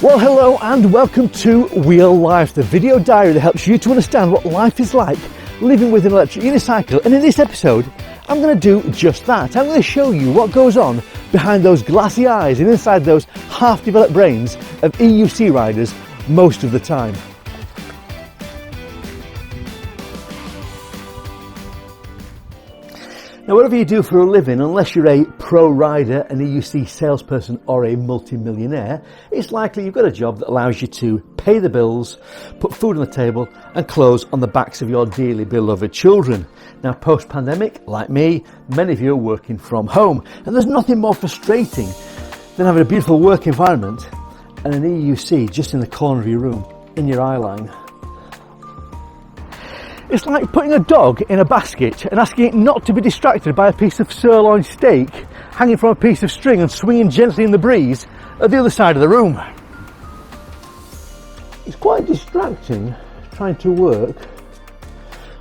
Well, hello and welcome to Wheel Life, the video diary that helps you to understand what life is like living with an electric unicycle. And in this episode, I'm going to do just that. I'm going to show you what goes on behind those glassy eyes and inside those half-developed brains of EUC riders most of the time. Now, whatever you do for a living, unless you're a pro rider, an EUC salesperson or a multi-millionaire, it's likely you've got a job that allows you to pay the bills, put food on the table and clothes on the backs of your dearly beloved children. Now, post-pandemic, like me, many of you are working from home, and there's nothing more frustrating than having a beautiful work environment and an EUC just in the corner of your room, in your eye line. It's like putting a dog in a basket and asking it not to be distracted by a piece of sirloin steak hanging from a piece of string and swinging gently in the breeze at the other side of the room. It's quite distracting trying to work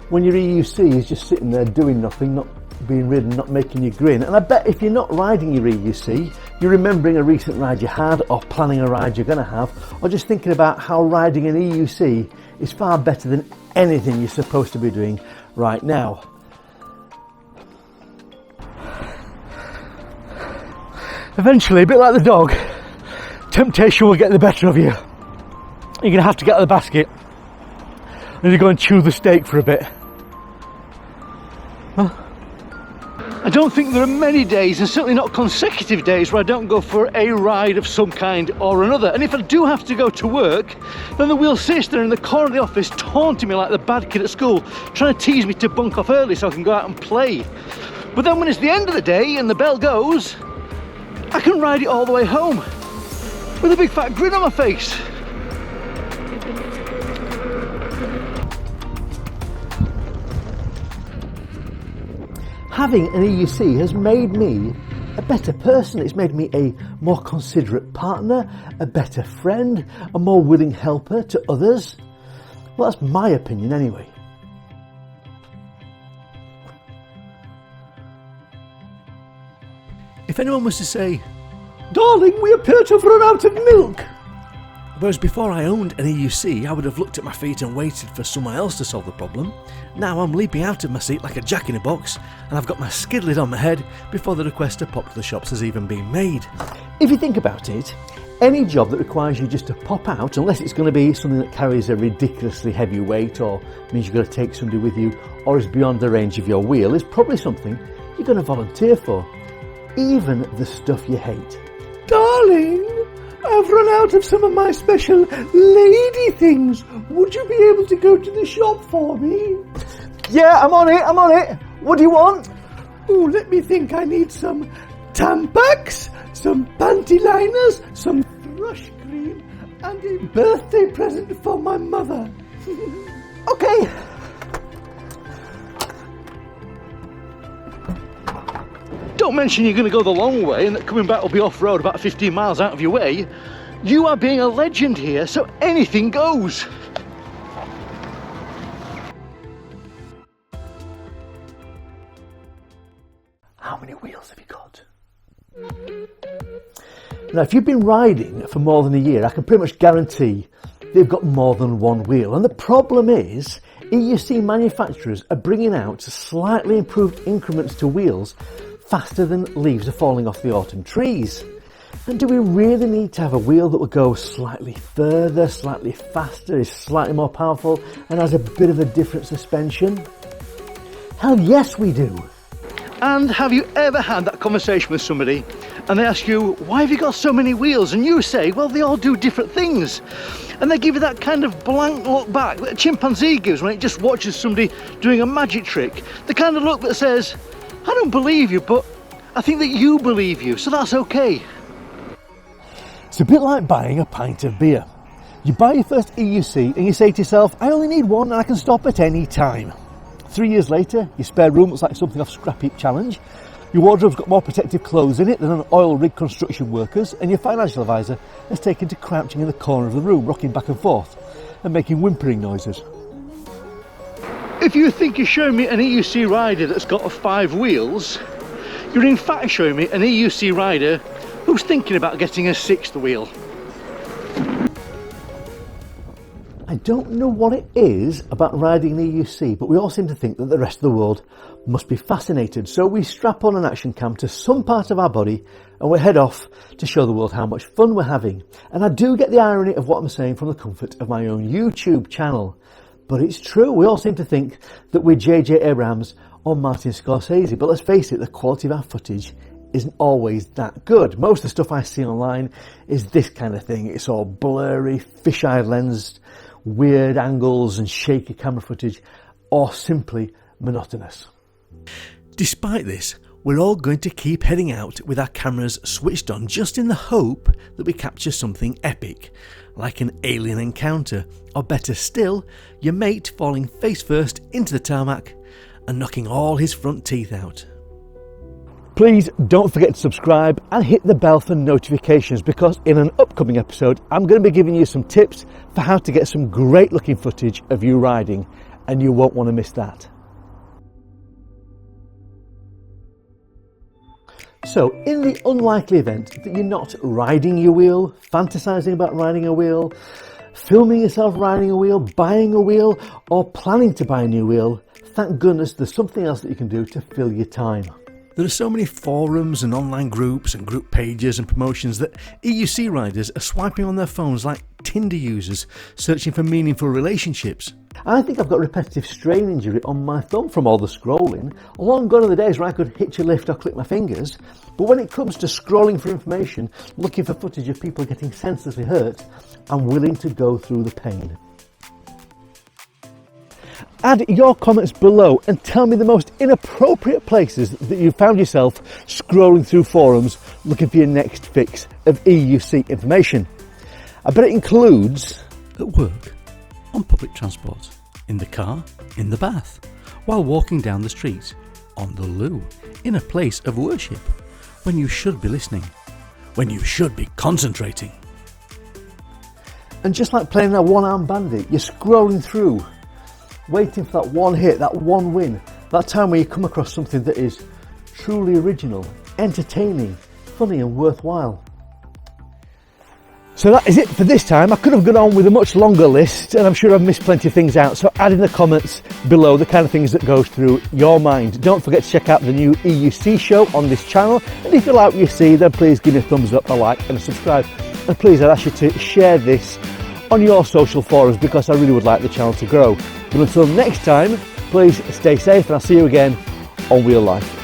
when your EUC is just sitting there doing nothing, not being ridden, not making you grin. And I bet if you're not riding your EUC, you're remembering a recent ride you had, or planning a ride you're going to have, or just thinking about how riding an EUC is far better than anything you're supposed to be doing right now. Eventually, a bit like the dog, temptation will get the better of you. You're going to have to get out of the basket and you go and chew the steak for a bit. Huh? I don't think there are many days, and certainly not consecutive days, where I don't go for a ride of some kind or another. And if I do have to go to work, then the wheel sits there in the corner of the office taunting me like the bad kid at school, trying to tease me to bunk off early so I can go out and play. But then when it's the end of the day and the bell goes, I can ride it all the way home with a big fat grin on my face. Having an EUC has made me a better person. It's made me a more considerate partner, a better friend, a more willing helper to others. Well, that's my opinion anyway. If anyone was to say, "Darling, we appear to have run out of milk," whereas before I owned an EUC, I would have looked at my feet and waited for someone else to solve the problem. Now I'm leaping out of my seat like a jack in a box, and I've got my skid lid on my head before the request to pop to the shops has even been made. If you think about it, any job that requires you just to pop out, unless it's going to be something that carries a ridiculously heavy weight or means you've got to take somebody with you or is beyond the range of your wheel, is probably something you're going to volunteer for, even the stuff you hate. Darling, I've run out of some of my special lady things. Would you be able to go to the shop for me? Yeah, I'm on it. What do you want? Oh, let me think. I need some Tampax, some panty liners, some thrush cream, and a birthday present for my mother. Okay. Don't mention you're going to go the long way and that coming back will be off-road about 15 miles out of your way. You are being a legend here, so anything goes. How many wheels have you got? Now, if you've been riding for more than a year, I can pretty much guarantee they've got more than one wheel. And the problem is, EUC manufacturers are bringing out slightly improved increments to wheels faster than leaves are falling off the autumn trees. And do we really need to have a wheel that will go slightly further, slightly faster, is slightly more powerful and has a bit of a different suspension? Hell yes we do. And have you ever had that conversation with somebody and they ask you, why have you got so many wheels? And you say, well, they all do different things. And they give you that kind of blank look back that a chimpanzee gives when it just watches somebody doing a magic trick. The kind of look that says, I don't believe you, but I think that you believe you, so that's okay. It's a bit like buying a pint of beer. You buy your first EUC and you say to yourself, I only need one and I can stop at any time. 3 years later, your spare room looks like something off Scrap Heap Challenge. Your wardrobe's got more protective clothes in it than an oil rig construction worker's, and your financial advisor has taken to crouching in the corner of the room, rocking back and forth and making whimpering noises. If you think you're showing me an EUC rider that's got 5 wheels, you're in fact showing me an EUC rider who's thinking about getting a 6th wheel. I don't know what it is about riding an EUC, but we all seem to think that the rest of the world must be fascinated. So we strap on an action cam to some part of our body and we head off to show the world how much fun we're having. And I do get the irony of what I'm saying from the comfort of my own YouTube channel. But it's true, we all seem to think that we're J.J. Abrams or Martin Scorsese. But let's face it, the quality of our footage isn't always that good. Most of the stuff I see online is this kind of thing. It's all blurry, fisheye lensed, weird angles and shaky camera footage, or simply monotonous. Despite this, we're all going to keep heading out with our cameras switched on, just in the hope that we capture something epic, like an alien encounter, or better still, your mate falling face first into the tarmac and knocking all his front teeth out. Please don't forget to subscribe and hit the bell for notifications, because in an upcoming episode I'm going to be giving you some tips for how to get some great looking footage of you riding, and you won't want to miss that. So in the unlikely event that you're not riding your wheel, fantasizing about riding a wheel, filming yourself riding a wheel, buying a wheel, or planning to buy a new wheel, thank goodness there's something else that you can do to fill your time. There are so many forums and online groups and group pages and promotions that EUC riders are swiping on their phones like Tinder users searching for meaningful relationships. I think I've got repetitive strain injury on my thumb from all the scrolling. Long gone are the days where I could hitch a lift or click my fingers. But when it comes to scrolling for information, looking for footage of people getting senselessly hurt, I'm willing to go through the pain. Add your comments below and tell me the most inappropriate places that you found yourself scrolling through forums looking for your next fix of EUC information. I bet it includes at work, on public transport, in the car, in the bath, while walking down the street, on the loo, in a place of worship, when you should be listening, when you should be concentrating. And just like playing a one-armed bandit, you're scrolling through, waiting for that one hit, that one win, that time where you come across something that is truly original, entertaining, funny and worthwhile. So that is it for this time. I could have gone on with a much longer list, and I'm sure I've missed plenty of things out, so add in the comments below the kind of things that goes through your mind. Don't forget to check out the new EUC show on this channel, and if you like what you see, then please give me a thumbs up, a like and a subscribe. And please, I'd ask you to share this on your social forums, because I really would like the channel to grow. But until next time, please stay safe, and I'll see you again on Wheel Life.